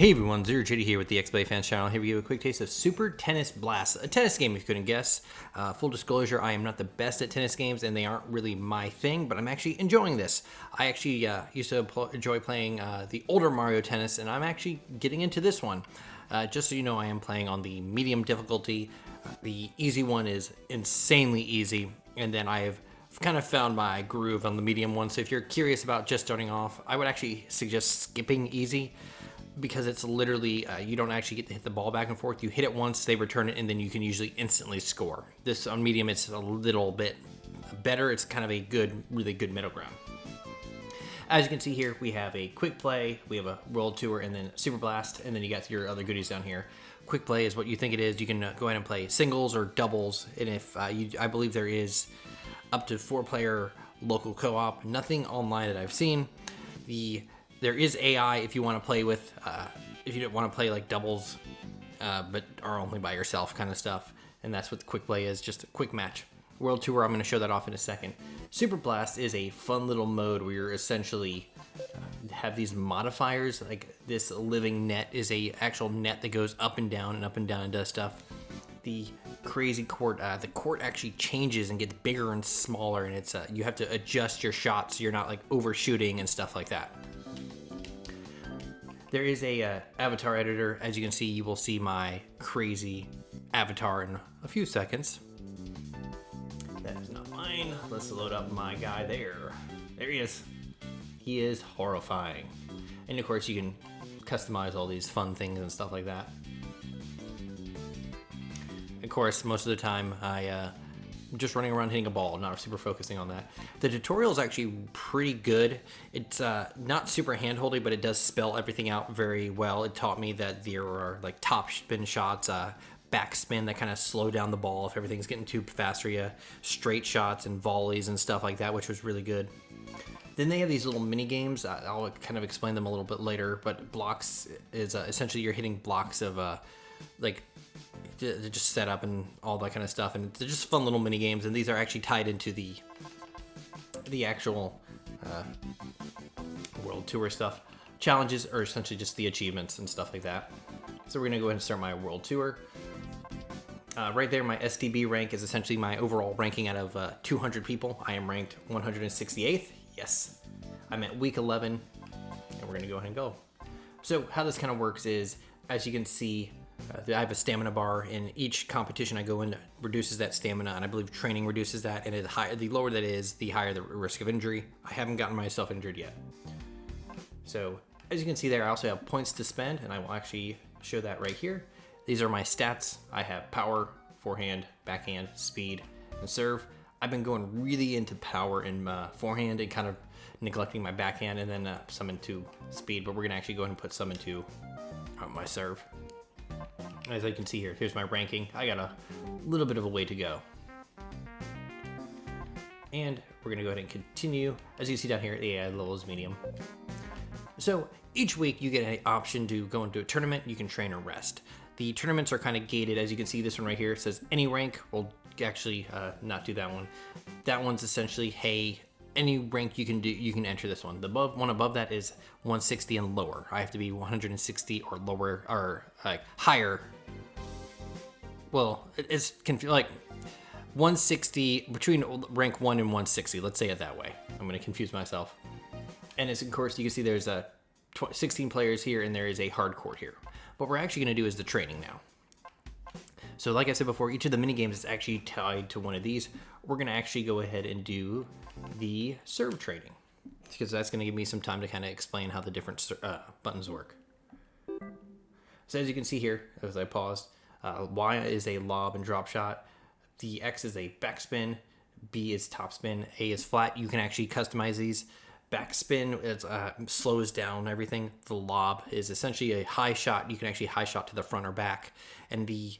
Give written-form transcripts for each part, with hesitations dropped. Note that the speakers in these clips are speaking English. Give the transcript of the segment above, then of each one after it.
Hey everyone, Zero JD here with the XBLA Fans channel. Here we give a quick taste of Super Tennis Blast, a tennis game if you couldn't guess. Full disclosure, I am not the best at tennis games and they aren't really my thing, but I'm actually enjoying this. I actually used to enjoy playing the older Mario Tennis, and I'm actually getting into this one. Just so you know, I am playing on the medium difficulty. The easy one is insanely easy, and then I've kind of found my groove on the medium one. So if you're curious about just starting off, I would actually suggest skipping easy, because it's literally, you don't actually get to hit the ball back and forth. You hit it once, they return it, and then you can usually instantly score. This on medium, it's a little bit better. It's kind of a good, really good middle ground. As you can see here, we have a quick play, we have a world tour, and then Super Blast, and then you got your other goodies down here. Quick play is what you think it is. You can go ahead and play singles or doubles, and if I believe there is up to 4-player local co-op. Nothing online that I've seen. There is AI if you want to play with, if you don't want to play like doubles, but are only by yourself kind of stuff. And that's what the quick play is, just a quick match. World Tour, I'm going to show that off in a second. Super Blast is a fun little mode where you're essentially have these modifiers. Like this living net is a actual net that goes up and down and does stuff. The crazy court, the court actually changes and gets bigger and smaller, and it's you have to adjust your shots so you're not like overshooting and stuff like that. There is a avatar editor. As you can see, you will see my crazy avatar in a few seconds. That is not mine. Let's load up my guy there. There he is. He is horrifying. And of course, you can customize all these fun things and stuff like that. Of course, most of the time, I'm just running around hitting a ball, not super focusing on that. The tutorial is actually pretty good. It's not super hand-holdy, but it does spell everything out very well. It taught me that there are like top spin shots, backspin that kind of slow down the ball if everything's getting too fast for you, straight shots and volleys and stuff like that, which was really good. Then they have these little mini games. I'll kind of explain them a little bit later, but blocks is essentially you're hitting blocks of like just set up and all that kind of stuff, and they're just fun little mini games, and these are actually tied into the actual world tour stuff. Challenges are essentially just the achievements and stuff like that. So we're gonna go ahead and start my world tour. Right there, my SDB rank is essentially my overall ranking out of 200 people. I am ranked 168th. Yes, I'm at week 11, and we're gonna go ahead and go. So how this kind of works is, as you can see, I have a stamina bar. In each competition I go in, reduces that stamina, and I believe training reduces that, and the lower that is, the higher the risk of injury. I haven't gotten myself injured yet. So as you can see there, I also have points to spend, and I will actually show that right here. These are my stats. I have power, forehand, backhand, speed, and serve. I've been going really into power and forehand and kind of neglecting my backhand, and then some into speed, but we're gonna actually go ahead and put some into my serve. As you can see here, here's my ranking. I got a little bit of a way to go. And we're gonna go ahead and continue. As you see down here, the AI level is medium. So each week you get an option to go into a tournament. You can train or rest. The tournaments are kind of gated. As you can see, this one right here, it says any rank. We'll actually not do that one. That one's essentially, hey, any rank you can do, you can enter this one. The one above that is 160 and lower. I have to be 160 or lower, or like higher. Well, it's like 160, between rank 1 and 160. Let's say it that way. I'm going to confuse myself. And as of course you can see, there's 16 players here, and there is a hard court here. What we're actually going to do is the training now. So like I said before, each of the mini games is actually tied to one of these. We're going to actually go ahead and do the serve training, because that's going to give me some time to kind of explain how the different buttons work. So as you can see here, as I paused, Y is a lob and drop shot, the X is a backspin, B is topspin, A is flat. You can actually customize these. Backspin slows down everything. The lob is essentially a high shot. You can actually high shot to the front or back. And the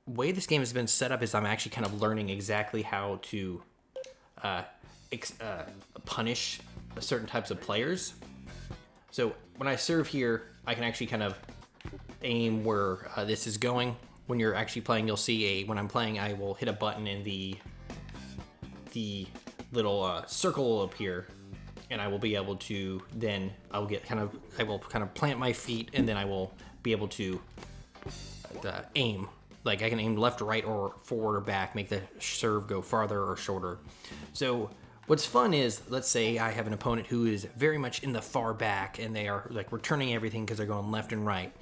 way this game has been set up is I'm actually kind of learning exactly how to punish certain types of players. So when I serve here, I can actually kind of aim where this is going. When you're actually playing, you'll see when I'm playing, I will hit a button in the little circle up here, and I will be able to then I will kind of plant my feet, and then I will be able to aim. Like I can aim left or right or forward or back, make the serve go farther or shorter. So what's fun is, let's say I have an opponent who is very much in the far back and they are like returning everything because they're going left and right.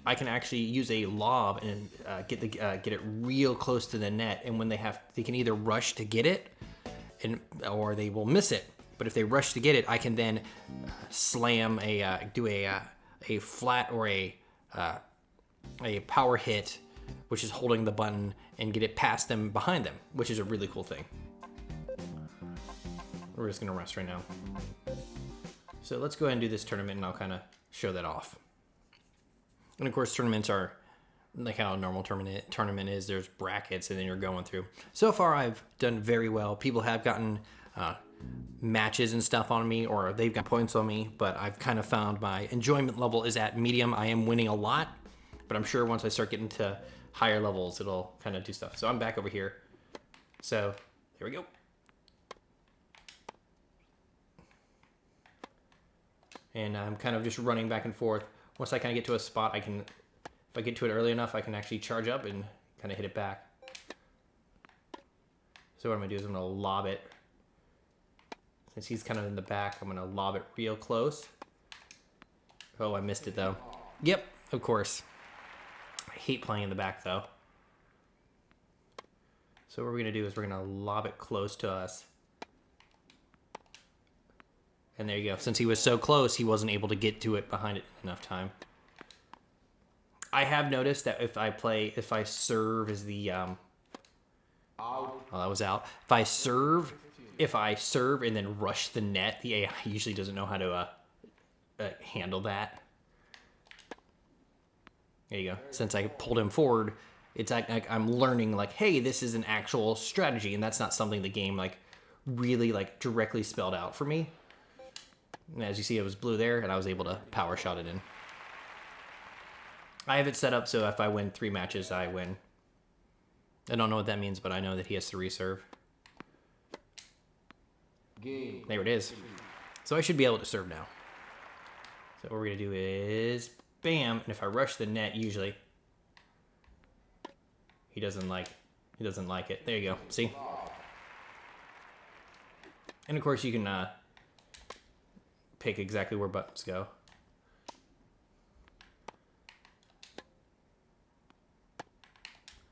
I can actually use a lob and get it real close to the net, and when they can either rush to get it, or they will miss it. But if they rush to get it, I can then slam do a flat or a power hit, which is holding the button, and get it past them behind them, which is a really cool thing. We're just gonna rest right now. So let's go ahead and do this tournament, and I'll kind of show that off. And of course, tournaments are like how a normal tournament is. There's brackets, and then you're going through. So far, I've done very well. People have gotten matches and stuff on me, or they've got points on me, but I've kind of found my enjoyment level is at medium. I am winning a lot, but I'm sure once I start getting to higher levels, it'll kind of do stuff. So I'm back over here. So here we go. And I'm kind of just running back and forth. Once I kind of get to a spot, if I get to it early enough, I can actually charge up and kind of hit it back. So what I'm gonna do is I'm gonna lob it. Since he's kind of in the back, I'm gonna lob it real close. Oh, I missed it though. Yep, of course. I hate playing in the back though. So what we're gonna do is we're gonna lob it close to us. And there you go. Since he was so close, he wasn't able to get to it behind it enough time. I have noticed that if I serve as the, oh, that was out. If I serve and then rush the net, the AI usually doesn't know how to handle that. There you go. Since I pulled him forward, it's like I'm learning, like, hey, this is an actual strategy, and that's not something the game like really like directly spelled out for me. And as you see, it was blue there, and I was able to power shot it in. I have it set up so if I win 3 matches, I win. I don't know what that means, but I know that he has to reserve. There it is. So I should be able to serve now. So what we're going to do is, bam, and if I rush the net, usually, he doesn't like it. There you go. See? And of course, you can pick exactly where buttons go.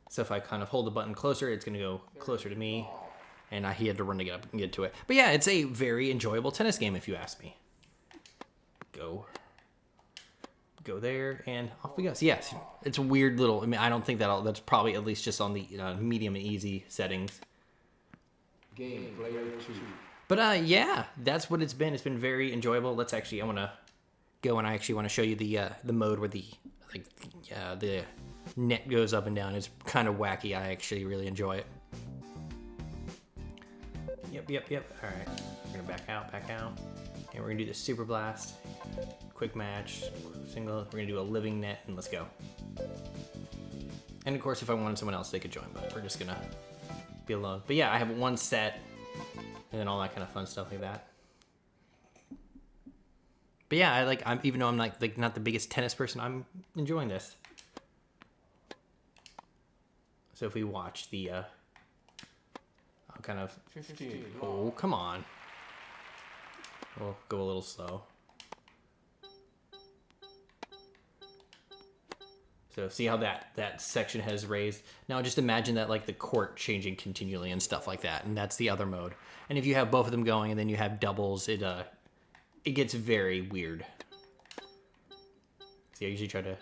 So if I kind of hold the button closer, it's going to go closer to me, and he had to run to get up and get to it. But yeah, it's a very enjoyable tennis game if you ask me. Go there, and off we go. So yes, it's a weird little, I mean, I don't think that's probably at least just on the medium and easy settings. Game player 2. But yeah, that's what it's been. It's been very enjoyable. Let's actually, I want to go and I actually want to show you the mode where the net goes up and down. It's kind of wacky. I actually really enjoy it. Yep. All right, we're gonna back out, and we're gonna do the super blast, quick match, single. We're gonna do a living net, and let's go. And of course, if I wanted someone else, they could join, but we're just gonna be alone. But yeah, I have one set. And then all that kind of fun stuff like that. But yeah, I'm even though I'm like not the biggest tennis person, I'm enjoying this. So if we watch the, I'll kind of. 15. Oh, come on. We'll go a little slow. So see how that section has raised. Now just imagine that like the court changing continually and stuff like that, and that's the other mode. And if you have both of them going and then you have doubles, it gets very weird. See, I usually try to.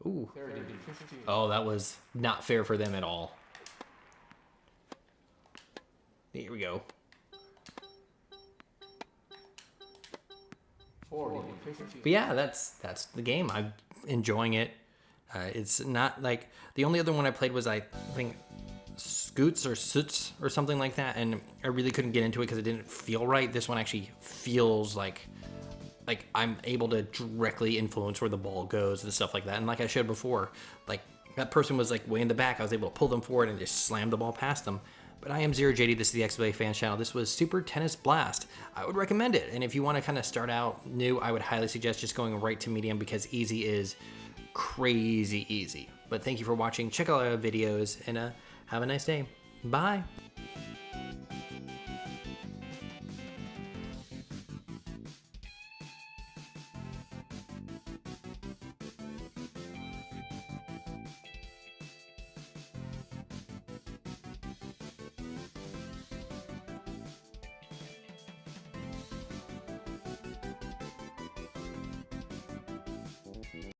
Ooh. 30, 15. Oh, that was not fair for them at all. Here we go. 40, 15. But yeah, that's the game. I'm enjoying it. It's not like the only other one I played was I think Scoots or Suits or something like that, and I really couldn't get into it because it didn't feel right. This one actually feels like I'm able to directly influence where the ball goes and stuff like that. And like I showed before, like that person was like way in the back. I was able to pull them forward and just slam the ball past them. But I am Zero JD. This is the XBLA Fans Channel. This was Super Tennis Blast. I would recommend it. And if you want to kind of start out new, I would highly suggest just going right to medium because easy is crazy easy. But thank you for watching. Check out our videos and have a nice day. Bye.